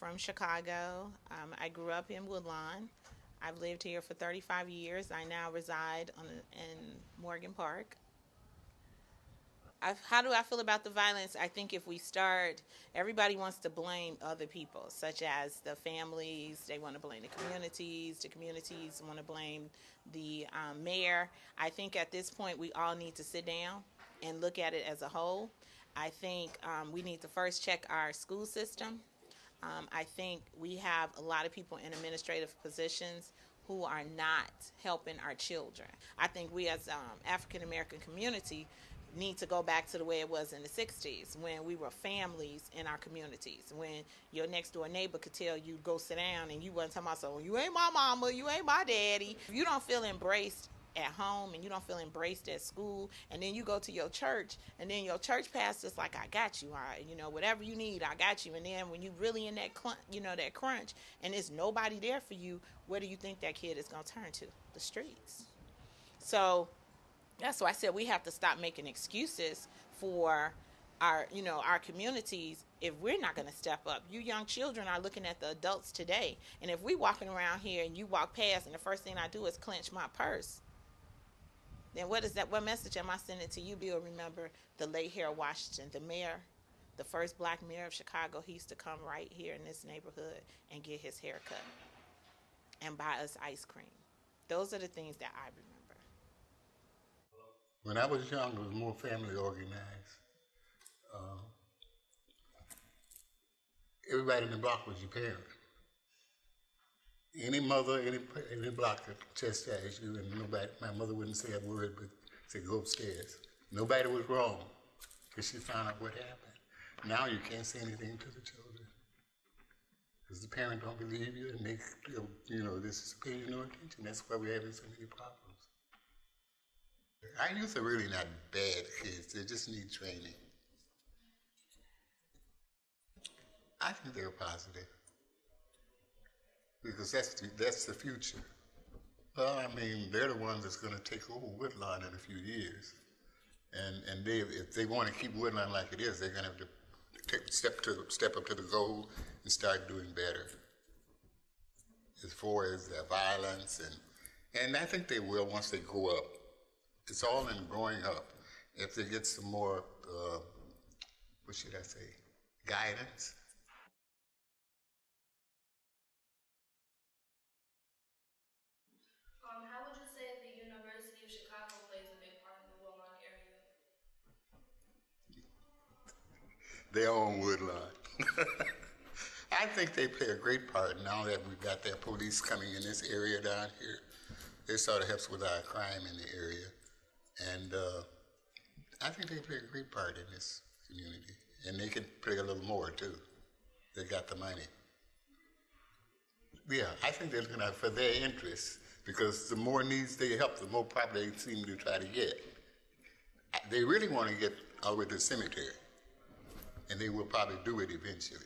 from Chicago. I grew up in Woodlawn. I've lived here for 35 years. I now reside in Morgan Park. How do I feel about the violence? I think if we start, everybody wants to blame other people, such as the families. They want to blame the communities. The communities want to blame the mayor. I think at this point we all need to sit down and look at it as a whole. I think we need to first check our school system. I think we have a lot of people in administrative positions who are not helping our children. I think we as African American community need to go back to the way it was in the 60s when we were families in our communities, when your next door neighbor could tell you go sit down and you wasn't talking about, so you ain't my mama, you ain't my daddy. If you don't feel embraced at home and you don't feel embraced at school, and then you go to your church and then your church pastor's like, I got you, whatever you need, I got you. And then when you really in that that crunch and there's nobody there for you, where do you think that kid is going to turn to? The streets. So that's why I said we have to stop making excuses for our communities if we're not going to step up. You young children are looking at the adults today, and if we walking around here and you walk past and the first thing I do is clench my purse, then what message am I sending to you? Bill, remember the late Harold Washington, the mayor, the first black mayor of Chicago. He used to come right here in this neighborhood and get his hair cut and buy us ice cream. Those are the things that I remember. When I was young, it was more family organized. Everybody in the block was your parent. Any mother, any block could chastise you, and my mother wouldn't say a word, but say, go upstairs. Nobody was wrong, because she found out what happened. Now you can't say anything to the children, because the parent don't believe you, and they feel, this is paying no attention. That's why we're having so many problems. Our youth are really not bad kids. They just need training. I think they're positive, because that's the future. Well, I mean, they're the ones that's going to take over Woodlawn in a few years. And if they want to keep Woodlawn like it is, they're going to have to step up to the goal and start doing better as far as their violence. And I think they will once they grow up. It's all in growing up. If they get some more, guidance. How would you say the University of Chicago plays a big part in the Woodlawn area? They own Woodlawn. I think they play a great part now that we've got that police coming in this area down here. It sort of helps with our crime in the area. And I think they play a great part in this community. And they could play a little more, too. They got the money. Yeah, I think they're looking out for their interests, because the more needs they help, the more property they seem to try to get. They really want to get out with the cemetery, and they will probably do it eventually.